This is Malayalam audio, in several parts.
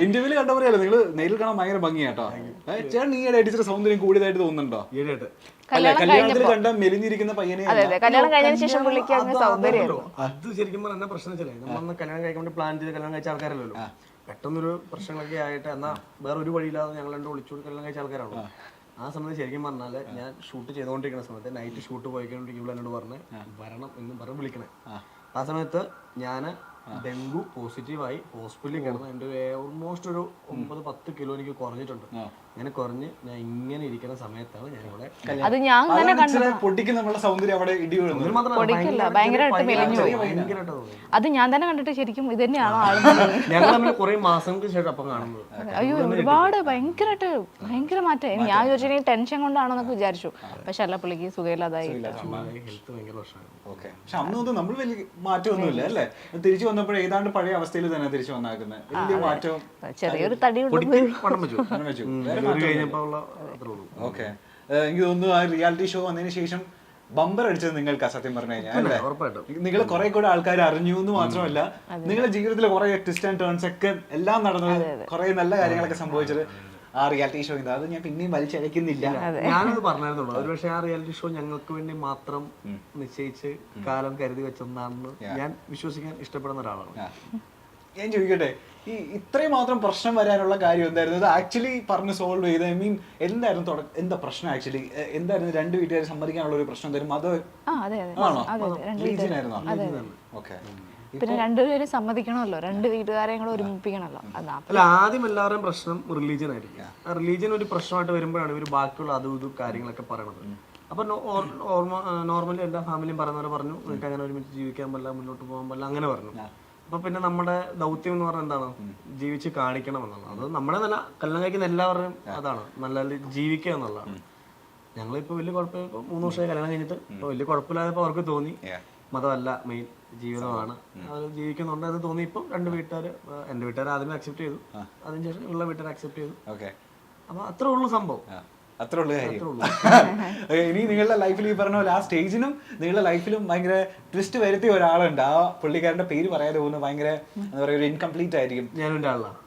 ഇന്റർവ്യൂല് കണ്ട പോലെയല്ല നിങ്ങൾ നേരിൽ കാണാൻ ഭയങ്കര ഭംഗിയാട്ടോ. ചേട്ടൻ ഈയിടെ ഇച്ചിരി സൗന്ദര്യം കൂടിയതായിട്ട് തോന്നുന്നുണ്ടോ? കല്യാണത്തിൽ കണ്ട മെലിഞ്ഞിരിക്കുന്ന പയ്യനെ കല്യാണം കഴിഞ്ഞതിന് ശേഷം പുള്ളിക്ക് അങ്ങ് സൗന്ദര്യമായിരുന്നു. അത് ശരിക്കും പറഞ്ഞ പ്രശ്നം വെച്ചാലേ നമ്മളന്ന് കല്യാണം കഴിക്കാൻ വേണ്ടി പ്ലാൻ ചെയ്ത് കല്യാണം കഴിച്ച ആൾക്കാരല്ലോ. പെട്ടെന്നൊരു പ്രശ്നങ്ങളൊക്കെ ആയിട്ട് എന്നാ വേറെ ഒരു വഴിയില്ലാതെ ഞങ്ങൾ രണ്ട് വിളിച്ചു കല്യാണം കഴിച്ച ആൾക്കാരാണോ. ആ സമയത്ത് ശരിക്കും പറഞ്ഞാല് ഞാൻ ഷൂട്ട് ചെയ്തുകൊണ്ടിരിക്കുന്ന സമയത്ത് നൈറ്റ് ഷൂട്ട് പോയിക്കൊണ്ടിരിക്കുമ്പോൾ എന്നോട് പറഞ്ഞ് വരണം എന്നും പറഞ്ഞ് വിളിക്കണേ. ആ സമയത്ത് ഞാൻ ഡെങ്കു പോസിറ്റീവായി ഹോസ്പിറ്റലിൽ കിടന്ന് എൻ്റെ ഓൾമോസ്റ്റ് ഒരു 9-10 കിലോ എനിക്ക് കുറഞ്ഞിട്ടുണ്ട്. അങ്ങനെ കുറഞ്ഞ് ഞാൻ ഇങ്ങനെ ഇരിക്കുന്ന സമയത്താണ് ഞാനിവിടെ അത് ഞാൻ തന്നെ കണ്ടു. പൊട്ടിക്ക് നമ്മുടെ സൗന്ദര്യം അവിടെ ഇടി ഭയങ്കരമായിട്ട് മെലിഞ്ഞു. അത് ഞാൻ തന്നെ കണ്ടിട്ട് ശരിക്കും ഇത് തന്നെയാണോ ആളുകൾ ഞങ്ങൾ തമ്മിൽ കുറെ മാസങ്ങൾക്ക് ശേഷം അപ്പം കാണുന്നത്. അയ്യോ ഒരുപാട് ഭയങ്കര മാറ്റം. ഞാൻ ചോദിച്ചാൽ ടെൻഷൻ കൊണ്ടാണോ എന്നൊക്കെ വിചാരിച്ചു. പക്ഷെ അല്ല, പുള്ളിക്ക് സുഖമില്ലാതായി. ഹെൽത്ത് ഭയങ്കര പ്രശ്നമാണ്. പക്ഷെ അന്നൊന്നും നമ്മൾ വലിയ മാറ്റമൊന്നുമില്ല അല്ലേ? തിരിച്ചു വന്നപ്പോഴേ ഏതാണ്ട് പഴയ അവസ്ഥയിൽ തന്നെ തിരിച്ചു വന്നാക്കുന്നത്. വലിയ മാറ്റം ചെറിയൊരു തടി ഓക്കെ. എനിക്ക് തോന്നുന്നു ആ റിയാലിറ്റി ഷോ വന്നതിന് ശേഷം ബമ്പർ അടിച്ചത് നിങ്ങൾക്ക് സത്യം പറഞ്ഞു കഴിഞ്ഞാൽ അല്ലേ? നിങ്ങൾ കുറെ കൂടെ ആൾക്കാർ അറിഞ്ഞു എന്ന് മാത്രമല്ല, നിങ്ങളുടെ ജീവിതത്തിൽ കുറെ ട്വിസ്റ്റ് ആൻഡ് ടേൺസ് ഒക്കെ എല്ലാം നടന്നത്, കുറെ നല്ല കാര്യങ്ങളൊക്കെ സംഭവിച്ചത് ആ റിയാലിറ്റി ഷോ. അത് ഞാൻ പിന്നെയും വലിച്ചഴക്കുന്നില്ല. ഞാനത് പറഞ്ഞായിരുന്നുള്ളൂ. ഒരു പക്ഷേ ആ റിയാലിറ്റി ഷോ ഞങ്ങൾക്ക് വേണ്ടി മാത്രം നിശ്ചയിച്ച് കാലം കരുതി വെച്ചെന്നാണെന്ന് ഞാൻ വിശ്വസിക്കാൻ ഇഷ്ടപ്പെടുന്ന ഒരാളാണ്. ഞാൻ ചോദിക്കട്ടെ, ഈ ഇത്രയും മാത്രം പ്രശ്നം വരാനുള്ള കാര്യം എന്തായിരുന്നു? ഇത് ആക്ച്വലി പറഞ്ഞ് സോൾവ് ചെയ്ത് എന്തായിരുന്നു എന്താ പ്രശ്നം? ആക്ച്വലി എന്തായിരുന്നു? രണ്ട് വീട്ടുകാരെ സമ്മതിക്കാനുള്ള ഒരു പ്രശ്നം തരും അത് ആണോ? ഓക്കെ. പിന്നെ രണ്ടുപേരും സമ്മതിക്കണമല്ലോ, രണ്ട് വീട്ടുകാരെയും കൂടെ ഒരുമിപ്പിക്കണമല്ലോ. അല്ല, ആദ്യം എല്ലാവരുടെയും പ്രശ്നം റിലീജിയൻ ആയിരിക്കും. ആ റിലീജിയൻ ഒരു പ്രശ്നമായിട്ട് വരുമ്പോഴാണ് ഇവർ ബാക്കിയുള്ള അതും ഇതും കാര്യങ്ങളൊക്കെ പറയണത്. അപ്പൊ നോർമലി എല്ലാ ഫാമിലിയും പറയുന്ന പോലെ പറഞ്ഞു, നിങ്ങൾക്ക് അങ്ങനെ ഒരുമിച്ച് ജീവിക്കാൻ പറ്റില്ല, മുന്നോട്ട് പോകാൻ പറ്റില്ല, അങ്ങനെ പറഞ്ഞു. അപ്പൊ പിന്നെ നമ്മുടെ ദൗത്യം എന്ന് പറഞ്ഞാൽ എന്താണ്? ജീവിച്ച് കാണിക്കണം എന്നുള്ളത്. അത് നമ്മുടെ നല്ല കല്യാണം കഴിക്കുന്ന എല്ലാവരുടെയും അതാണ്, നല്ല ജീവിക്കുക എന്നുള്ളതാണ്. ഞങ്ങളിപ്പോ വലിയ കുഴപ്പമില്ല. ഇപ്പൊ 3 വർഷമായി കല്യാണം കഴിഞ്ഞിട്ട് ഇപ്പൊ വലിയ കുഴപ്പമില്ലാതെ അവർക്ക് തോന്നി മതമല്ല മെയിൻ, ജീവിതമാണ്, അത് ജീവിക്കുന്നുണ്ട് എന്ന് തോന്നി. ഇപ്പം രണ്ട് വീട്ടുകാർ, എൻ്റെ വീട്ടുകാർ ആദ്യമേ അക്സെപ്റ്റ് ചെയ്തു, അതിനുശേഷം ഉള്ള വീട്ടുകാർ അക്സെപ്റ്റ് ചെയ്തു. അപ്പൊ അത്രേ ഉള്ളൂ സംഭവം. അത്രേ ഉള്ളൂ കാര്യം. ഇനി നിങ്ങളുടെ ലൈഫിൽ ഈ പറഞ്ഞ പോലെ ആ സ്റ്റേജിനും നിങ്ങളുടെ ലൈഫിലും ഭയങ്കര ട്വിസ്റ്റ് വരുത്തിയ ഒരാളുണ്ട്. ആ പുള്ളിക്കാരന്റെ പേര് പറയാതെ പോകുന്നത് ഭയങ്കര എന്താ പറയുക, ഒരു ഇൻകംപ്ലീറ്റ് ആയിരിക്കും. ഞാനും എൻ്റെ ആളാണ്.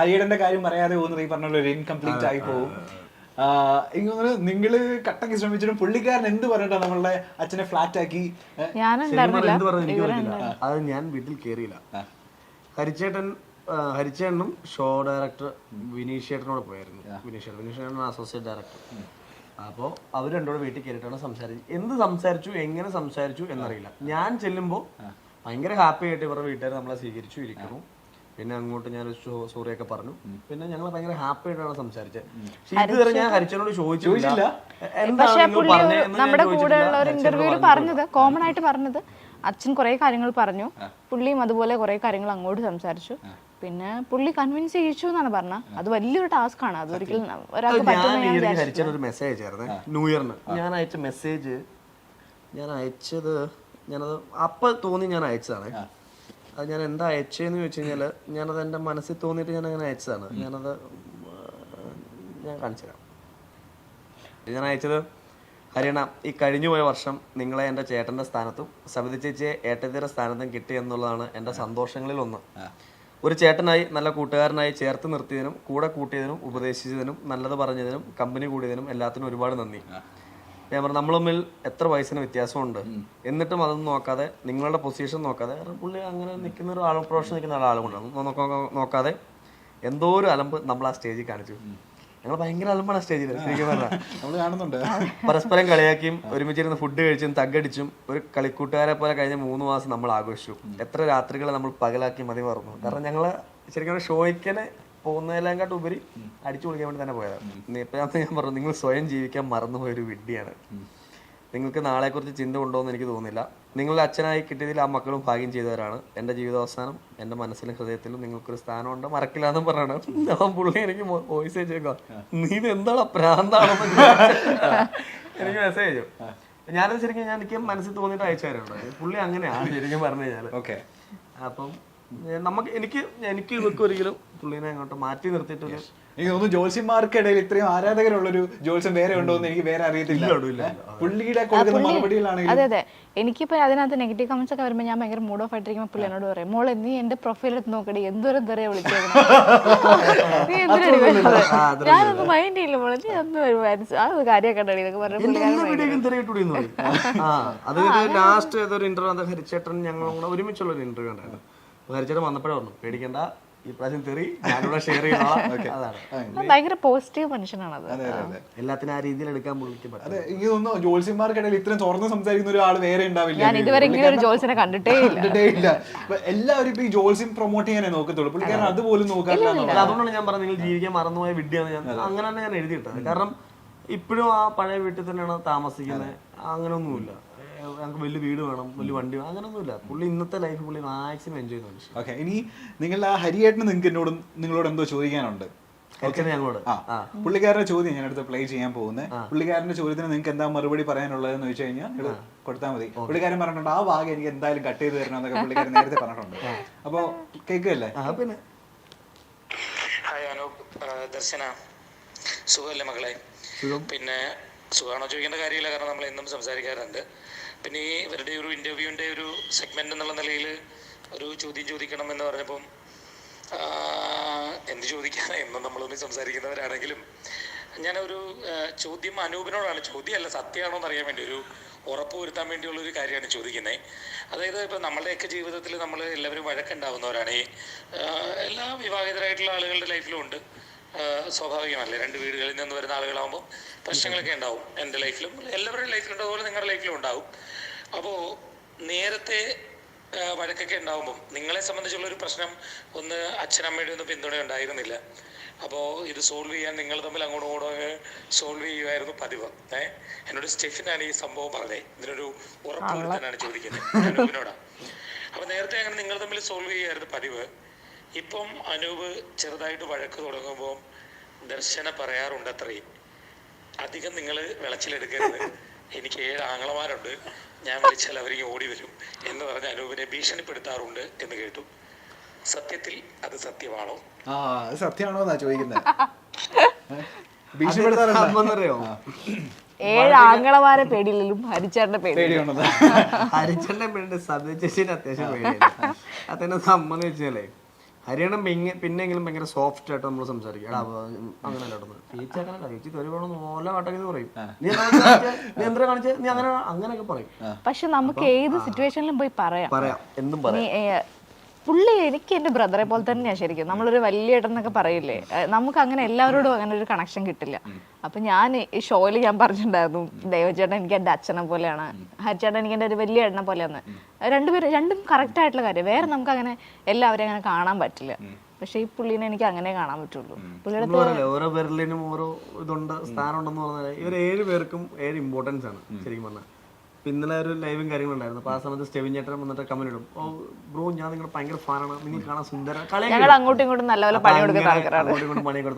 ഹരിയേടന്റെ കാര്യം പറയാതെ പോകുന്നത് ഈ പറഞ്ഞ ഒരു ഇൻകംപ്ലീറ്റ് ആയി പോകും. എനിക്ക് തോന്നുന്നു നിങ്ങള് കട്ടക്ക് ശ്രമിച്ചിട്ടും പുള്ളിക്കാരൻ എന്ത് പറഞ്ഞിട്ടാ നമ്മളുടെ അച്ഛനെ ഫ്ലാറ്റ് ആക്കി? എന്ത് പറഞ്ഞു എനിക്ക് പറ്റില്ല. അത് ഞാൻ വീട്ടിൽ കയറിയില്ല. ഹരിച്ചേട്ടനും ഷോ ഡയറക്ടർ വിനീഷേട്ടനോട് പോയായിരുന്നു. വിനീഷേട്ടൻ അസോസിയേറ്റ് ഡയറക്ടർ. അപ്പോൾ അവർ രണ്ടോടെ വീട്ടിൽ കയറിയിട്ടാണ് സംസാരിച്ചത്. എന്ത് സംസാരിച്ചു, എങ്ങനെ സംസാരിച്ചു എന്നറിയില്ല. ഞാൻ ചെല്ലുമ്പോൾ ഭയങ്കര ഹാപ്പി ആയിട്ട് ഇവരുടെ വീട്ടുകാർ നമ്മളെ സ്വീകരിച്ചു ഇരിക്കുന്നു. പിന്നെ അങ്ങോട്ട് ഞാൻ സോറിയൊക്കെ പറഞ്ഞു. പിന്നെ ഞങ്ങൾ ഭയങ്കര ഹാപ്പി ആയിട്ടാണ് സംസാരിച്ചത്. പക്ഷെ ഇതുവരെ ഞാൻ ഹരിച്ചനോട് ചോദിച്ചില്ല. പക്ഷെ പുള്ളി നമ്മുടെ കൂടെ ഉള്ള ഒരു ഇന്റർവ്യൂവിൽ പറഞ്ഞത്, കോമൺ ആയിട്ട് പറഞ്ഞത്, അച്ഛൻ കുറെ കാര്യങ്ങൾ പറഞ്ഞു, പുള്ളിയും അതുപോലെ കുറെ കാര്യങ്ങൾ അങ്ങോട്ട് സംസാരിച്ചു. പിന്നെ പുള്ളി കൺവിൻസ് ചെയ്യിച്ചു എന്നാണ് പറഞ്ഞത്. അത് വലിയൊരു ടാസ്ക് ആണ്. അത് ഒരിക്കലും ഒരാൾക്ക് പറ്റുന്ന. ഹരിച്ചൻ ഒരു മെസ്സേജ് ആയിരുന്നു ന്യൂ ഇയറിന്. ഞാൻ അയച്ച മെസ്സേജ് ഞാനത് അപ്പൊ തോന്നി ഞാൻ അയച്ചതാണ്. അത് ഞാൻ എന്താ അയച്ചതെന്ന് ചോദിച്ചു കഴിഞ്ഞാൽ, ഞാനത് എൻ്റെ മനസ്സിൽ തോന്നിയിട്ട് ഞാൻ അങ്ങനെ അയച്ചതാണ്. ഞാൻ കാണിച്ചു തരാം. ഞാൻ അയച്ചത്, ഹരിയണ, ഈ കഴിഞ്ഞുപോയ വർഷം നിങ്ങളെ എൻ്റെ ചേട്ടൻ്റെ സ്ഥാനത്തും സബിത ചേച്ചിയെ ഏട്ടത്തിയുടെ സ്ഥാനത്തും കിട്ടി എന്നുള്ളതാണ് എൻ്റെ സന്തോഷങ്ങളിൽ ഒന്ന്. ഒരു ചേട്ടനായി, നല്ല കൂട്ടുകാരനായി ചേർത്ത് നിർത്തിയതിനും കൂടെ കൂട്ടിയതിനും ഉപദേശിച്ചതിനും നല്ലത് പറഞ്ഞതിനും കമ്പനി കൂടിയതിനും എല്ലാത്തിനും ഒരുപാട് നന്ദി. ഞാൻ പറഞ്ഞു, നമ്മൾ തമ്മിൽ എത്ര വയസ്സിന് വ്യത്യാസമുണ്ട്, എന്നിട്ടും അതൊന്നും നോക്കാതെ, നിങ്ങളുടെ പൊസിഷൻ നോക്കാതെ, കാരണം പുള്ളി അങ്ങനെ നിൽക്കുന്ന ഒരു ആൾ, പ്രൊഫഷൻ നിൽക്കുന്ന ആളുകൊണ്ടാണ്, നോക്കാതെ എന്തോ ഒരു അലമ്പ് നമ്മൾ ആ സ്റ്റേജിൽ കാണിച്ചു. ഞങ്ങൾ ഭയങ്കര അലമ്പാണ് ആ സ്റ്റേജിൽ. ശരിക്കും പറഞ്ഞാൽ പരസ്പരം കളിയാക്കിയും ഒരുമിച്ചിരുന്ന് ഫുഡ് കഴിച്ചും തగ్గടിച്ചും ഒരു കളിക്കൂട്ടുകാരെ പോലെ കഴിഞ്ഞ 3 മാസം നമ്മൾ ആഘോഷിച്ചു. എത്ര രാത്രികളെ നമ്മൾ പകലാക്കി മതി മറന്നു. കാരണം ഞങ്ങൾ ശരിക്കും ഷോയ്ക്കനെ പോകുന്നതിനെക്കാട്ട് ഉപരി അടിച്ചു പൊളിക്കാൻ വേണ്ടി തന്നെ പോയതാണ്. ഇപ്പം ഞാൻ പറഞ്ഞു, നിങ്ങൾ സ്വയം ജീവിക്കാൻ മറന്നുപോയൊരു വിഡ്ഢിയാണ്. നിങ്ങൾക്ക് നാളെക്കുറിച്ച് ചിന്ത ഉണ്ടോ എന്ന് എനിക്ക് തോന്നുന്നില്ല. നിങ്ങളുടെ അച്ഛനായി കിട്ടിയതിൽ ആ മക്കളും ഭാഗ്യം ചെയ്തവരാണ്. എൻ്റെ ജീവിതാവസാനം എൻ്റെ മനസ്സിലും ഹൃദയത്തിലും നിങ്ങൾക്കൊരു സ്ഥാനമുണ്ട്, മറക്കില്ല എന്നും പറയണം. ഞാൻ പുള്ളി എനിക്ക് വോയിസ് അയച്ചേക്കാം, നീ ഇത് എന്താണ് പ്രാന്താണെന്ന് എനിക്ക് മെസ്സേജ് അയച്ചു. ഞാനത് ശരിക്കും എനിക്ക് മനസ്സിൽ തോന്നിയിട്ട് അയച്ചു തരുന്നുണ്ട്. പുള്ളി അങ്ങനെയാണ് ശരിക്കും പറഞ്ഞു കഴിഞ്ഞാൽ. ഓക്കെ. അപ്പം നമുക്ക് എനിക്ക് ഇവർക്ക് ഒരിക്കലും പുള്ളിനെ അങ്ങോട്ട് മാറ്റി നിർത്തിയിട്ടൊരു എനിക്ക് തോന്നുന്നു ജോത്സ്യന്മാർക്കിടയിൽ ഇത്രയും ആരാധകരുള്ളൊരു ജോത്സ്യം വേറെ ഉണ്ടോ എന്ന് എനിക്ക് വേറെ അറിയത്തില്ല. പുള്ളിയുടെ കൊടുക്കുന്ന മറുപടികളാണെങ്കിൽ അതെ അതെ, എനിക്കിപ്പോ അതിനകത്ത് നെഗറ്റീവ് കമന്റ്സ് ഒക്കെ വരുമ്പോൾ ഞാൻ ഭയങ്കര മൂഡ് ഓഫ് ആയിട്ടിരിക്കുമ്പോൾ പുള്ളി എന്നോട് പറയും, മോളെ നീ എന്റെ പ്രൊഫൈൽ എടുത്ത് നോക്കടി, എന്തൊരു തെറിയ വിളിച്ചേക്കണം, നീ എന്തിനാ ഞാനൊന്നും മൈൻഡ് ചെയ്യില്ല മോളെ, നീ അന്ന് അത് കാര്യമാക്കണ്ടടി എന്നൊക്കെ പറഞ്ഞു. ലാസ്റ്റ് ഏതൊരു ഇന്റർവ്യൂ ഹരിച്ചേട്ടൻ ഞങ്ങളും കൂടെ ഒരുമിച്ചുള്ള ഒരു ഇന്റർവ്യൂ ഉണ്ടായിരുന്നു. ഹരിച്ചേട്ടൻ വന്നപ്പോഴേ പറഞ്ഞു, പേടിക്കണ്ട, ഈ പ്രാവശ്യം തെറി ഞാനിവിടെ ഷെയർ ചെയ്യുന്ന ഭയങ്കര പോസിറ്റീവ് മനുഷ്യനാണത്. എല്ലാത്തിനും ആ രീതിയിൽ എടുക്കാൻ പുള്ളിക്ക് പറ്റും. അതെ, എനിക്ക് തോന്നുന്നു ജോത്സ്യന്മാർക്കിടയിൽ ഇത്രയും തുറന്ന് സംസാരിക്കുന്ന ഒരാൾ വേറെ ഉണ്ടാവില്ല. ഞാൻ ഇതുവരെ ഇങ്ങനെ ഒരു ജോത്സ്യനെ കണ്ടിട്ടേ ഇല്ല. എല്ലാവരും ഇപ്പൊ ഈ ജോത്സ്യം പ്രൊമോട്ട് ചെയ്യാനേ നോക്കത്തുള്ളൂ, പുള്ളിക്കാരൻ അതുപോലും നോക്കാറില്ല. അതുകൊണ്ടാണ് ഞാൻ പറഞ്ഞത് നിങ്ങൾ ജീവിക്കാൻ മറന്നുപോയ വിദ്യയാണ് ഞാൻ അങ്ങനെ തന്നെ ഞാൻ എഴുതിയിട്ടത്. കാരണം ഇപ്പോഴും ആ പഴയ വീട്ടിൽ തന്നെയാണ് താമസിക്കുന്നത്, അങ്ങനെയൊന്നുമില്ല. ഞങ്ങൾക്ക് വലിയ വീട് വേണം, വലിയ വണ്ടി വേണം, അങ്ങനെയൊന്നുമില്ല. പുള്ളി ഇന്നത്തെ ലൈഫ് പുള്ളി മാക്സിമം എൻജോയ് ചെയ്യുന്നുണ്ട്. ഓക്കെ, ഇനി നിങ്ങളുടെ ആ ഹരിയേട്ടന് നിങ്ങൾക്ക് നിങ്ങളോട് എന്തോ ചോദിക്കാനുണ്ട്. ഞങ്ങളോട് പുള്ളിക്കാരുടെ ചോദ്യം ഞാൻ അടുത്ത് പ്ലേ ചെയ്യാൻ പോകുന്നത്. പുള്ളിക്കാരന്റെ ചോദ്യത്തിന് നിങ്ങൾക്ക് എന്താ മറുപടി പറയാനുള്ളതെന്ന് ചോദിച്ചു കഴിഞ്ഞാൽ കൊടുത്താൽ മതി. പുള്ളിക്കാരൻ പറഞ്ഞിട്ടുണ്ട് ആ ഭാഗം എനിക്ക് എന്തായാലും കട്ട് ചെയ്ത് തരണം എന്നൊക്കെ പുള്ളിക്കാരൻ നേരത്തെ പറഞ്ഞിട്ടുണ്ട്. അപ്പൊ കേൾക്കുകയല്ലേ? പിന്നെ ഹായ് അനൂപ്, ദർശന, സുഖമല്ലേ മകളെ? പിന്നെ സുഖമാണോ ചോദിക്കേണ്ട കാര്യമില്ല, കാരണം നമ്മൾ എന്നും സംസാരിക്കാറുണ്ട്. പിന്നെ ഈ ഇവരുടെ ഒരു ഇൻ്റർവ്യൂവിൻ്റെ ഒരു സെഗ്മെൻ്റ് എന്നുള്ള നിലയിൽ ഒരു ചോദ്യം ചോദിക്കണം എന്ന് പറഞ്ഞപ്പം എന്ത് ചോദിക്കാൻ എന്നും നമ്മളൊന്നും സംസാരിക്കുന്നവരാണെങ്കിലും ഞാനൊരു ചോദ്യം അനൂപിനോടാണ്, ചോദ്യമല്ല സത്യമാണോ എന്ന് അറിയാൻ വേണ്ടി ഒരു ഉറപ്പ് വരുത്താൻ വേണ്ടിയുള്ളൊരു കാര്യമാണ് ചോദിക്കുന്നത്. അതായത് ഇപ്പോൾ നമ്മളുടെയൊക്കെ ജീവിതത്തിൽ നമ്മൾ എല്ലാവരും വഴക്കുണ്ടാവുന്നവരാണ്. എല്ലാ വിവാഹിതരായിട്ടുള്ള ആളുകളുടെ ലൈഫിലും ഉണ്ട്, സ്വാഭാവികമല്ലേ. രണ്ട് വീടുകളിൽ നിന്ന് വരുന്ന ആളുകളാകുമ്പോൾ പ്രശ്നങ്ങളൊക്കെ ഉണ്ടാവും. എൻ്റെ ലൈഫിലും എല്ലാവരുടെയും ലൈഫിലുണ്ട്, അതുപോലെ നിങ്ങളുടെ ലൈഫിലും ഉണ്ടാവും. അപ്പോൾ നേരത്തെ വഴക്കൊക്കെ ഉണ്ടാകുമ്പം നിങ്ങളെ സംബന്ധിച്ചുള്ളൊരു പ്രശ്നം ഒന്ന് അച്ഛനമ്മയുടെ ഒന്നും പിന്തുണ ഉണ്ടായിരുന്നില്ല. അപ്പോൾ ഇത് സോൾവ് ചെയ്യാൻ നിങ്ങൾ തമ്മിൽ അങ്ങോട്ടും ഇങ്ങോട്ടും സോൾവ് ചെയ്യുമായിരുന്നു പതിവ്. എന്നോട് സ്റ്റെഫിനാണ് ഈ സംഭവം പറഞ്ഞത്, ഇതിനൊരു ഉറപ്പ് വരുത്താനാണ് ചോദിക്കുന്നത് അനൂപിനോടാണ്. അപ്പോൾ നേരത്തെ അങ്ങനെ നിങ്ങൾ തമ്മിൽ സോൾവ് ചെയ്യുമായിരുന്നു പതിവ്. ഇപ്പം അനൂപ് ചെറുതായിട്ട് വഴക്ക് തുടങ്ങുമ്പോൾ ദർശന പറയാറുണ്ട്, അത്രയും അധികം നിങ്ങൾ വിളച്ചിലെടുക്കരുത്, എനിക്ക് 7 ആങ്ങളമാരുണ്ട്, ഞാൻ വിളിച്ചാൽ അവരിങ്ങനെ ഓടി വരും എന്ന് പറഞ്ഞ് അനൂപിനെ ഭീഷണിപ്പെടുത്താറുണ്ട് എന്ന് കേട്ടു. സത്യത്തിൽ അത് സത്യമാണോ? സത്യമാണോ എന്നാ ചോദിക്കുന്നത്. 7 ആങ്ങളമാരെ പേടിയില്ലും ഹരിച്ചേട്ടന്റെ പേടിയുണ്ട്. ഹരിച്ചേട്ടന്റെ പേടി സദ്യ ചേച്ചിന് അത്യാവശ്യം പേടിയാണ്. അതെന്നെ സംബന്ധിച്ചാലേ ഹരിയാണ പിന്നെങ്കിലും ഭയങ്കര സോഫ്റ്റ് ആയിട്ട് നമ്മൾ സംസാരിക്കും. അങ്ങനെ പറയും, നീ എന്താ കാണിച്ച, നീ അങ്ങനെ അങ്ങനെയൊക്കെ പറയും. പക്ഷെ നമുക്ക് ഏത് സിറ്റുവേഷനിലും പോയി പറയാം എന്നും പറയാം. പുള്ളി എനിക്ക് എൻ്റെ ബ്രദറെ പോലെ തന്നെയാണ് ശരിക്കും. നമ്മളൊരു വലിയ ഏട്ടനൊക്കെ പറയില്ലേ, നമുക്ക് അങ്ങനെ എല്ലാവരോടും അങ്ങനെ ഒരു കണക്ഷൻ കിട്ടില്ല. അപ്പൊ ഞാൻ ഈ ഷോയിൽ ഞാൻ പറഞ്ഞിട്ടുണ്ടായിരുന്നു, ദേവചേട്ടൻ എനിക്ക് എൻ്റെ അച്ഛനെ പോലെയാണ്, ഹരിച്ചേട്ടൻ എനിക്ക് എൻ്റെ ഒരു വലിയ ഏട്ടനെ പോലെയാണ്. രണ്ടും കറക്റ്റ് ആയിട്ടുള്ള കാര്യം. വേറെ നമുക്ക് അങ്ങനെ എല്ലാവരെയും അങ്ങനെ കാണാൻ പറ്റില്ല. പക്ഷെ ഈ പുള്ളീനെ എനിക്ക് അങ്ങനെ കാണാൻ പറ്റുള്ളൂ. പുള്ളിയുടെ ഓരോ പേരിലും ഓരോ ഇതുണ്ട്, സ്ഥാനം ഉണ്ടെന്ന് പറഞ്ഞാൽ ഇവർ 7 പേർക്കും 7 ഇമ്പോർട്ടൻസ് ആണ് ശരിക്കും പറഞ്ഞാൽ. ഇന്നലെ ഒരു ലൈവും കാര്യങ്ങളുണ്ടായിരുന്നു. അപ്പോൾ ആ സമയത്ത് സ്റ്റെവിൻ ചേട്ടൻ വന്നിട്ട് കമന്റ് ഇടും, ഓ ബ്രോ ഞാൻ നിങ്ങളുടെ ഭയങ്കര ഫാനാണ്, നിങ്ങൾ കാണാൻ സുന്ദര, അങ്ങോട്ടും ഇങ്ങോട്ടും നല്ലപോലെ പണി കൊടുത്ത്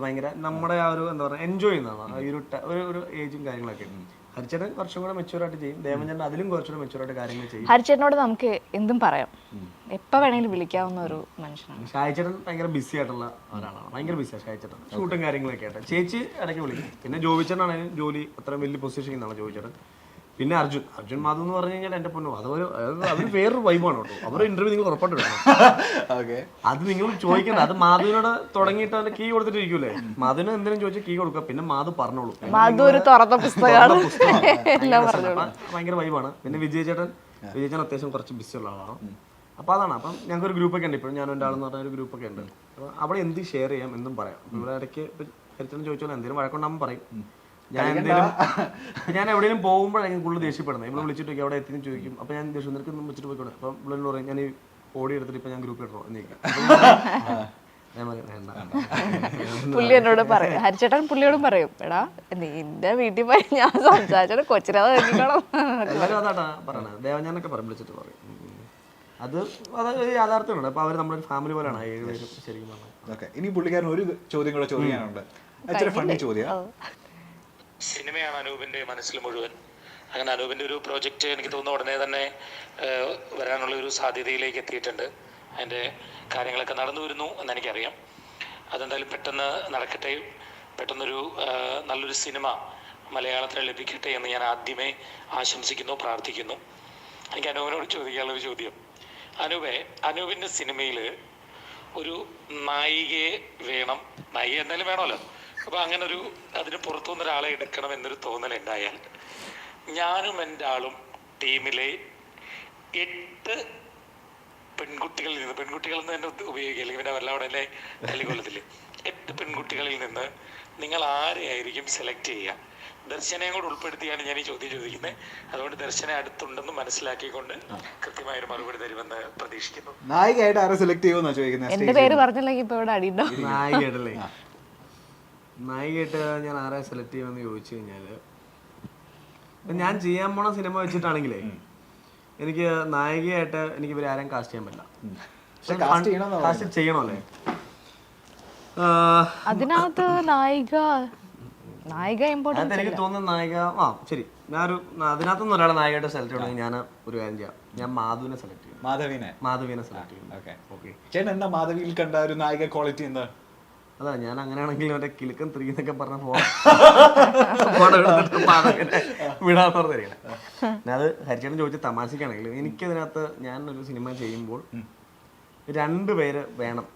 ഭയങ്കര നമ്മുടെ ആ ഒരു എന്താ പറയുക എൻജോയ് ചെയ്യുന്നതാണ് ഈ ഒരു ഏജും കാര്യങ്ങളൊക്കെ. ഹരിച്ചേട്ടൻ കുറച്ചും കൂടെ മെച്ചൂറായിട്ട് ചെയ്യും, ദേവൻചേട്ടൻ അതിലും കുറച്ചുകൂടെ മെച്ചൂറായിട്ട് കാര്യങ്ങൾ ചെയ്യും. ഹരിച്ചേട്ടനോട് നമുക്ക് എന്തും പറയാം, എപ്പോൾ വേണമെങ്കിലും വിളിക്കാവുന്ന ഒരു മനുഷ്യനാണ്. ഷായിച്ചേട്ടൻ ഭയങ്കര ബിസി ആയിട്ടുള്ള ഒരാളാണ്, ഭയങ്കര ബിസിയാണ് ഷായിച്ചേട്ടൻ, ഷൂട്ടും കാര്യങ്ങളൊക്കെ ആയിട്ട്. ചേച്ചി ഇടയ്ക്ക് വിളിക്കും. പിന്നെ ജോബിച്ചേട്ടനാണെങ്കിലും ജോലി അത്രയും വലിയ പൊസിഷനിലാണ് ജോബിച്ചേട്ടൻ. പിന്നെ അർജുൻ മാധു എന്ന് പറഞ്ഞു കഴിഞ്ഞാൽ എന്റെ പൊന്നു, അവർ വേറൊരു വൈബാണ് കേട്ടോ. അവരുടെ ഇന്റർവ്യൂ നിങ്ങൾ ഉറപ്പായിട്ട് വേണം. അത് നിങ്ങൾ ചോദിക്കണ്ട, അത് മാധുവിനോട് തുടങ്ങിയിട്ട് അതിന്റെ കീ കൊടുത്തിട്ടിരിക്കൂലേ, മാധുവിന് എന്തെങ്കിലും ചോദിച്ചാൽ കീ കൊടുക്കുക, പിന്നെ മാധു പറഞ്ഞോളൂ. ഭയങ്കര വൈബാണ്. പിന്നെ വിജയചേട്ടൻ അത്യാവശ്യം കുറച്ച് ബിസി ഉള്ള ആളാണ്. അപ്പൊ അതാണ്. അപ്പം ഞങ്ങൾക്ക് ഒരു ഗ്രൂപ്പൊക്കെ ഉണ്ട്, ഇപ്പോഴും ഞാൻ എൻ്റെ ആളെന്ന് പറഞ്ഞ ഒരു ഗ്രൂപ്പൊക്കെ ഉണ്ട്. അപ്പോൾ അവിടെ എന്ത് ഷെയർ ചെയ്യാം എന്നും പറയാം. ഇവിടെ ഇടയ്ക്ക് ഹരിച്ചേട്ടൻ ചോദിച്ചാൽ എന്തെങ്കിലും വഴക്കുണ്ടാകുമ്പോൾ പറയും. ഞാൻ എവിടെയെങ്കിലും പോകുമ്പോഴാണ് കൂടുതൽ ദേഷ്യപ്പെടുന്നത്. ഇവിടെ വിളിച്ചിട്ട് അവിടെ എത്തിയും ചോദിക്കും. അപ്പൊ ഞാൻ ദേഷ്യം നിനക്ക് വെച്ചിട്ട് പോയിക്കോട്ടെ. അപ്പൊ ഇവിടെ പറയും ഞാൻ ഈ ഓടി എടുത്തിട്ട് ഇപ്പൊ ഞാൻ ഗ്രൂപ്പ് ഇട്ടോ എന്നേക്കും. പുള്ളി എന്നോട് പറയും, ഹരിച്ചേട്ടൻ പുള്ളിയോടും പറയും, എടാ നിന്റെ വീട്ടിൽ പോയി ഞാൻ സംസാരിച്ചാൽ കൊച്ചിനത് എല്ലാവരും അതാട്ടാ പറയണത്. ദേവഞ്ഞാനൊക്കെ പറയും, വിളിച്ചിട്ട് പറയും. അത് യാഥാർത്ഥ്യമുണ്ട്. അപ്പൊ അവര് നമ്മുടെ ഫാമിലി പോലെയാണ് 7 പേരും ശരിക്കും പറഞ്ഞത്. ഇനി പുള്ളിക്കാരൻ ഒരു ചോദ്യം കൂടെ ചോദിക്കാനുണ്ട്. ഫണ്ണി ചോദ്യം. സിനിമയാണ് അനൂപിന്റെ മനസ്സിൽ മുഴുവൻ. അങ്ങനെ അനൂപിന്റെ ഒരു പ്രോജക്റ്റ് എനിക്ക് തോന്നുന്നു ഉടനെ തന്നെ വരാനുള്ള ഒരു സാധ്യതയിലേക്ക് എത്തിയിട്ടുണ്ട്. അതിൻ്റെ കാര്യങ്ങളൊക്കെ നടന്നു വരുന്നു എന്നെനിക്കറിയാം. അതെന്തായാലും പെട്ടെന്ന് നടക്കട്ടെ, പെട്ടെന്നൊരു നല്ലൊരു സിനിമ മലയാളത്തിൽ ലഭിക്കട്ടെ എന്ന് ഞാൻ ആദ്യമേ ആശംസിക്കുന്നു, പ്രാർത്ഥിക്കുന്നു. എനിക്ക് അനൂപിനോട് ചോദിക്കാനുള്ളൊരു ചോദ്യം, അനൂപിൻ്റെ സിനിമയിൽ ഒരു നായികയെ വേണം, നായിക എന്തായാലും വേണമല്ലോ, അപ്പോൾ അങ്ങനെ അതിന് പുറത്തുനിന്ന് ഒരാളെ എടുക്കണം എന്നൊരു തോന്നലുണ്ടായാൽ ഞാനും എൻ്റെ ആളും ടീമിലെ 8 പെൺകുട്ടികളിൽ നിന്ന്, പെൺകുട്ടികൾ എന്ന് തന്നെ ഉപയോഗിക്കുക, അല്ലെങ്കിൽ പിന്നെ വല്ലവിടെ അല്ലേ തല്ലിക്കൊല്ലത്തില്ലേ, 8 പെൺകുട്ടികളിൽ നിന്ന് നിങ്ങൾ ആരെയായിരിക്കും സെലക്ട് ചെയ്യുക? ദർശനയും കൂടെ ഉൾപ്പെടുത്തിയാണ് ഞാൻ ഈ ചോദ്യം ചോദിക്കുന്നത്. അതുകൊണ്ട് ദർശന അടുത്തുണ്ടെന്ന് മനസ്സിലാക്കിക്കൊണ്ട് കൃത്യമായൊരു മറുപടി തരുമെന്ന് പ്രതീക്ഷിക്കുന്നു. നായികയായിട്ട് ആരെ സെലക്ട് ചെയ്യുമെന്നാ ചോദിക്കുന്നത്? എന്റെ പേര് പറഞ്ഞില്ലെങ്കിൽ ഇപ്പൊ ഇവിടെ അടിയുണ്ടോ? നായികയായിട്ടല്ലേ? നായികയായിട്ട് ഞാൻ ആരെ സെലക്ട് ചെയ്യുമെന്ന് ചോദിച്ചു കഴിഞ്ഞാല്, ഞാൻ ചെയ്യാൻ പോണ സിനിമ വെച്ചിട്ടാണെങ്കിലേ എനിക്ക് നായികയായിട്ട് എനിക്ക് ഇവരെ ആരെയും കാസ്റ്റ് ചെയ്യാൻ പറ്റില്ല. കാസ്റ്റ് ചെയ്യണമല്ലേ? അതിനകത്ത് നായിക ഇമ്പോർട്ടൻസ് എനിക്ക് തോന്നുന്ന നായിക ശരി, ഞാനൊരു അതിനകത്തുനിന്ന് ഒരാളെ നായികയായിട്ട് സെലക്ട് ചെയ്യണമെങ്കിൽ ഞാൻ ഒരു കാര്യം ചെയ്യാം, ഞാൻ മാധവിനെ സെലക്ട് ചെയ്യും. മാധവിനെ സെലക്ട് ചെയ്യും. ചേട്ടൻ എന്താ മാധവിയിൽ കണ്ട ഒരു നായിക ക്വാളിറ്റി എന്താ? അതാ, ഞാൻ അങ്ങനെയാണെങ്കിൽ മറ്റേ കിലുക്കം 3 എന്നൊക്കെ പറഞ്ഞ ഫോട്ടോ എടുത്തിട്ട് മാധവിനെ വിടാൻ പറഞ്ഞിരിക്കണം. ഞാൻ അത് ഹരിച്ചേട്ടൻ ചോദിച്ച തമാശക്കാണെങ്കിൽ എനിക്കതിനകത്ത് ഞാൻ ഒരു സിനിമ ചെയ്യുമ്പോൾ 2 പേര് വേണം.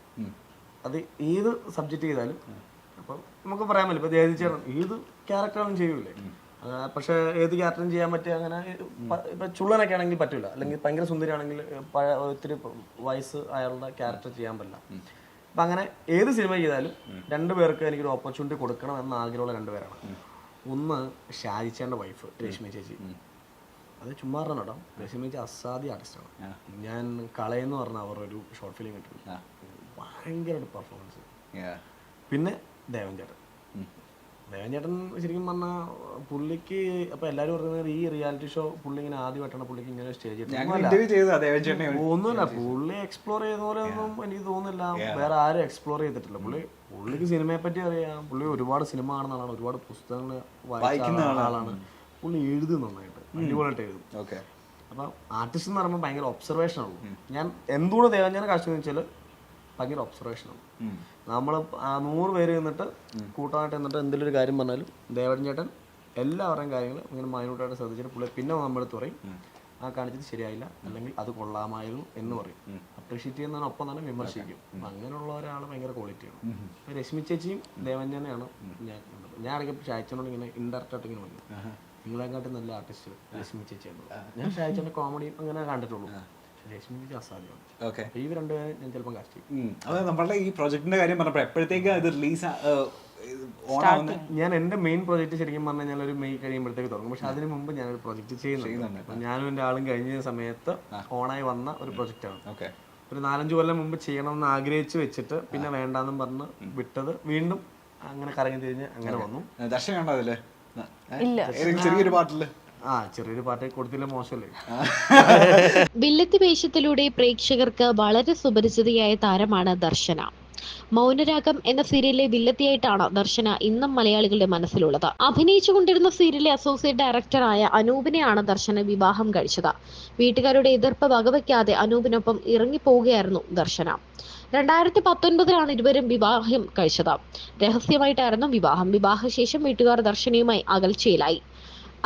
അത് ഏത് സബ്ജക്റ്റ് ചെയ്താലും അപ്പം നമുക്ക് പറയാൻ പറ്റില്ല. ഇപ്പൊ ജയതിച്ചേട്ടൻ ഏത് ക്യാരക്ടറും ചെയ്യൂലേ, പക്ഷെ ഏത് ക്യാരക്ടറും ചെയ്യാൻ പറ്റിയ അങ്ങനെ ഇപ്പൊ ചുള്ളനൊക്കെ ആണെങ്കിൽ പറ്റൂല, അല്ലെങ്കിൽ ഭയങ്കര സുന്ദരിയാണെങ്കിൽ ഒത്തിരി വയസ്സ് അയാളുടെ ക്യാരക്ടർ ചെയ്യാൻ പറ്റില്ല. അപ്പൊ അങ്ങനെ ഏത് സിനിമ ചെയ്താലും 2 പേർക്ക് എനിക്കൊരു ഓപ്പർച്യൂണിറ്റി കൊടുക്കണം എന്ന ആഗ്രഹമുള്ള 2 പേരാണ്. ഒന്ന് ഷാജിച്ചേന്റെ വൈഫ് രശ്മി ചേച്ചി, അത് ചുമ്മാ കേട്ടോ, രശ്മി ചേച്ചി അസാധ്യ ആർട്ടിസ്റ്റാണ്. ഞാൻ കളയെന്ന് പറഞ്ഞ അവരുടെ ഒരു ഷോർട്ട് ഫിലിം കിട്ടും, ഭയങ്കര പെർഫോമൻസ്. പിന്നെ ദേവൻ ചേട്ടൻ ശരിക്കും പറഞ്ഞാൽ പുള്ളിക്ക് അപ്പൊ എല്ലാരും പറയുന്നത് ഈ റിയാലിറ്റി ഷോ പുള്ളി ഇങ്ങനെ ആദ്യമായിട്ടാണ് പുള്ളിക്ക് ഇങ്ങനെ സ്റ്റേജ് ഒന്നുമില്ല. പുള്ളി എക്സ്പ്ലോർ ചെയ്യുന്ന പോലെ ഒന്നും എനിക്ക് തോന്നുന്നില്ല വേറെ ആരും എക്സ്പ്ലോർ ചെയ്തിട്ടില്ല. പുള്ളിക്ക് സിനിമയെ പറ്റി അറിയാം, പുള്ളി ഒരുപാട് സിനിമ കാണുന്ന ആളാണ്, ഒരുപാട് പുസ്തകങ്ങൾ വായിക്കുന്ന ആളാണ്. പുള്ളി എഴുതും നന്നായിട്ട്, അടിപൊളിയായിട്ട് എഴുതും. അപ്പൊ ആർട്ടിസ്റ്റ് എന്ന് പറയുമ്പോൾ ഭയങ്കര ഒബ്സർവേഷൻ ഉള്ളൂ. ഞാൻ എന്തുകൊണ്ട് ദേവൻ കാശ് വെച്ചാൽ ഭയങ്കര ഒബ്സർവേഷനാണ്. നമ്മൾ 100 പേര് നിന്നിട്ട് കൂട്ടമായിട്ട് എന്നിട്ട് എന്തെങ്കിലും ഒരു കാര്യം പറഞ്ഞാലും ദേവൻ ചേട്ടൻ എല്ലാവരുടെയും കാര്യങ്ങൾ ഇങ്ങനെ മൈന്യൂട്ടായിട്ട് ശ്രദ്ധിച്ചിട്ട് പുള്ളി പിന്നെ നമ്മളെടുത്ത് പറയും ആ കാണിച്ചത് ശരിയായില്ല, അല്ലെങ്കിൽ അത് കൊള്ളാമായിരുന്നു എന്ന് പറയും. അപ്രീഷിയേറ്റ് ചെയ്യുന്നതിനൊപ്പം തന്നെ വിമർശിക്കും. അങ്ങനെയുള്ള ഒരാൾ ഭയങ്കര ക്വാളിറ്റിയാണ്. രശ്മി ചേച്ചിയും ദേവൻ ചേട്ടനെയാണ് ഞാൻ ഇടയ്ക്ക് ഷായച്ചനോട് ഇങ്ങനെ ഇൻഡയറക്റ്റ് ആയിട്ട് ഇങ്ങനെ വന്നു, നിങ്ങളെക്കാട്ടും നല്ല ആർട്ടിസ്റ്റ് രശ്മി ചേച്ചിയാണ്. ഞാൻ ഷായച്ചന്റെ കോമഡി അങ്ങനെ കണ്ടിട്ടുള്ളൂ, രശ്മി ചേച്ചി അസാധ്യമാണ്. ഈ 2 പേരെ ഞാൻ ചിലപ്പോൾ കാസ്റ്റ് ചെയ്യും. അതെ, നമ്മളുടെ ഈ പ്രൊജക്ടിന്റെ കാര്യം പറഞ്ഞപ്പോൾ എപ്പോഴത്തേക്ക് ഇത് റിലീസ് ഞാൻ എന്റെ മെയിൻ പ്രോജക്റ്റ് ശരിക്കും പറഞ്ഞാൽ ഞാൻ ഒരു മെയ് കഴിയുമ്പോഴത്തേക്ക് തുടങ്ങും. പക്ഷെ അതിന് മുമ്പ് ഞാനൊരു പ്രൊജക്ട് ചെയ്യുന്നുണ്ട്. ഞാനും എൻ്റെ ആളും കഴിഞ്ഞ സമയത്ത് ഓണായി വന്ന ഒരു പ്രൊജക്റ്റാണ്. ഒരു 4-5 കൊല്ലം മുമ്പ് ചെയ്യണമെന്ന് ആഗ്രഹിച്ച് വെച്ചിട്ട് പിന്നെ വേണ്ടാന്നും പറഞ്ഞ് വിട്ടത് വീണ്ടും അങ്ങനെ കറങ്ങി തിരിഞ്ഞ് അങ്ങനെ വന്നു. ദർശനം അതില് ചെറിയൊരു പാട്ടില് ചെറിയൊരു പാട്ട് കൊടുത്തില്ല, മോശമല്ലേ? വില്ലത്തി വേഷത്തിലൂടെ പ്രേക്ഷകർക്ക് വളരെ സുപരിചിതയായ താരമാണ് ദർശന. മൗനരാഗം എന്ന സീരിയലിലെ വില്ലത്തിയായിട്ടാണ് ദർശന ഇന്നും മലയാളികളുടെ മനസ്സിലുള്ളത്. അഭിനയിച്ചുകൊണ്ടിരുന്ന സീരിയലിലെ അസോസിയേറ്റ് ഡയറക്ടറായ അനൂപിനെയാണ് ദർശന വിവാഹം കഴിച്ചത്. വീട്ടുകാരുടെ എതിർപ്പ് വകവയ്ക്കാതെ അനൂപിനൊപ്പം ഇറങ്ങിപ്പോവുകയായിരുന്നു ദർശന. 2019 ഇരുവരും വിവാഹം കഴിച്ചത്. രഹസ്യമായിട്ടായിരുന്നു വിവാഹം. വിവാഹശേഷം വീട്ടുകാർ ദർശനയുമായി അകൽച്ചയിലായി.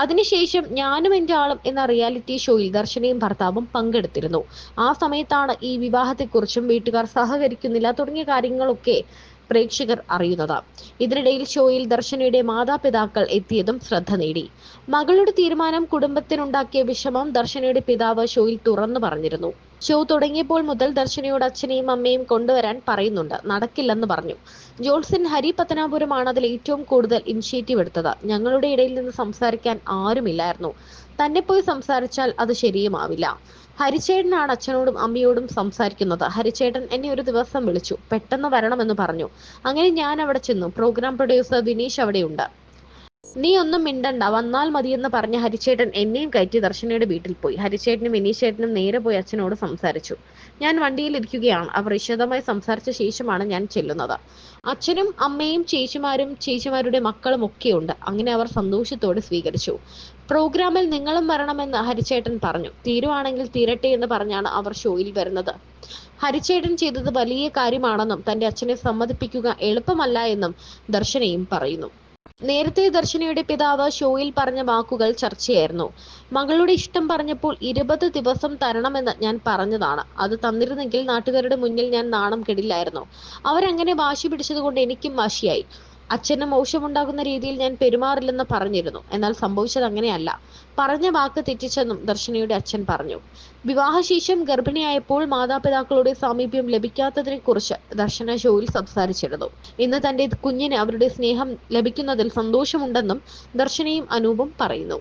അതിനുശേഷം ഞാനും എൻ്റെ ആളും എന്ന റിയാലിറ്റി ഷോയിൽ ദർശനയും ഭർത്താവും പങ്കെടുത്തിരുന്നു. ആ സമയത്താണ് ഈ വിവാഹത്തെക്കുറിച്ചും വീട്ടുകാർ സഹകരിക്കുന്നില്ല തുടങ്ങിയ കാര്യങ്ങളൊക്കെ പ്രേക്ഷകർ അറിയുന്നത്. ഇതിനിടയിൽ ഷോയിൽ ദർശനയുടെ മാതാപിതാക്കൾ എത്തിയതും ശ്രദ്ധ നേടി. മകളുടെ തീരുമാനം കുടുംബത്തിനുണ്ടാക്കിയ വിഷമം ദർശനയുടെ പിതാവ് ഷോയിൽ തുറന്നു പറഞ്ഞിരുന്നു. ഷോ തുടങ്ങിയപ്പോൾ മുതൽ ദർശനയോട് അച്ഛനെയും അമ്മയും കൊണ്ടുവരാൻ പറയുന്നുണ്ട്, നടക്കില്ലെന്ന് പറഞ്ഞു. ജോൾസൻ ഹരി പത്തനാപുരമാണ് അതിൽ ഏറ്റവും കൂടുതൽ ഇനിഷ്യേറ്റീവ് എടുത്തത്. ഞങ്ങളുടെ ഇടയിൽ നിന്ന് സംസാരിക്കാൻ ആരുമില്ലായിരുന്നു. തന്നെ പോയി സംസാരിച്ചാൽ അത് ശരിയുമാവില്ല. ഹരിച്ചേട്ടനാണ് അച്ഛനോടും അമ്മയോടും സംസാരിക്കുന്നത്. ഹരിച്ചേട്ടൻ എന്നെ ഒരു ദിവസം വിളിച്ചു, പെട്ടെന്ന് വരണമെന്ന് പറഞ്ഞു. അങ്ങനെ ഞാൻ അവിടെ ചെന്നു. പ്രോഗ്രാം പ്രൊഡ്യൂസർ വിനീഷ് അവിടെയുണ്ട്. നീ ഒന്നും മിണ്ടണ്ട, വന്നാൽ മതിയെന്ന് പറഞ്ഞ ഹരിച്ചേട്ടൻ എന്നെയും കയറ്റി ദർശനയുടെ വീട്ടിൽ പോയി. ഹരിച്ചേട്ടനും വിനീഷേട്ടനും നേരെ പോയി അച്ഛനോട് സംസാരിച്ചു. ഞാൻ വണ്ടിയിൽ ഇരിക്കുകയാണ്. അവർ വിശദമായി സംസാരിച്ച ശേഷമാണ് ഞാൻ ചെല്ലുന്നത്. അച്ഛനും അമ്മയും ചേച്ചിമാരുടെ മക്കളും ഒക്കെയുണ്ട്. അങ്ങനെ അവർ സന്തോഷത്തോടെ സ്വീകരിച്ചു. പ്രോഗ്രാമിൽ നിങ്ങളും വരണമെന്ന് ഹരിച്ചേട്ടൻ പറഞ്ഞു. തീരുവാണെങ്കിൽ തീരട്ടെ എന്ന് പറഞ്ഞാണ് അവർ ഷോയിൽ വരുന്നത്. ഹരിച്ചേട്ടൻ ചെയ്തത് വലിയ കാര്യമാണെന്നും തന്റെ അച്ഛനെ സമ്മതിപ്പിക്കുക എളുപ്പമല്ല എന്നും ദർശനയും പറയുന്നു. നേരത്തെ ദർശനയുടെ പിതാവ് ഷോയിൽ പറഞ്ഞ വാക്കുകൾ ചർച്ചയായിരുന്നു. മകളുടെ ഇഷ്ടം പറഞ്ഞപ്പോൾ 20 ദിവസം തരണമെന്ന് ഞാൻ പറഞ്ഞതാണ്. അത് തന്നിരുന്നെങ്കിൽ നാട്ടുകാരുടെ മുന്നിൽ ഞാൻ നാണം കെടില്ലായിരുന്നു. അവരങ്ങനെ വാശി പിടിച്ചതുകൊണ്ട് എനിക്കും വാശിയായി. അച്ഛന് മോശമുണ്ടാകുന്ന രീതിയിൽ ഞാൻ പെരുമാറില്ലെന്ന് പറഞ്ഞിരുന്നു. എന്നാൽ സംഭവിച്ചത് അങ്ങനെയല്ല. പറഞ്ഞ വാക്ക് തെറ്റിച്ചെന്നും ദർശനയുടെ അച്ഛൻ പറഞ്ഞു. വിവാഹശേഷം ഗർഭിണിയായപ്പോൾ മാതാപിതാക്കളുടെ സാമീപ്യം ലഭിക്കാത്തതിനെ കുറിച്ച് ദർശന ഷോയിൽ സംസാരിച്ചിരുന്നു. ഇന്ന് തന്റെ കുഞ്ഞിന് അവരുടെ സ്നേഹം ലഭിക്കുന്നതിൽ സന്തോഷമുണ്ടെന്നും ദർശനയും അനൂപും പറയുന്നു.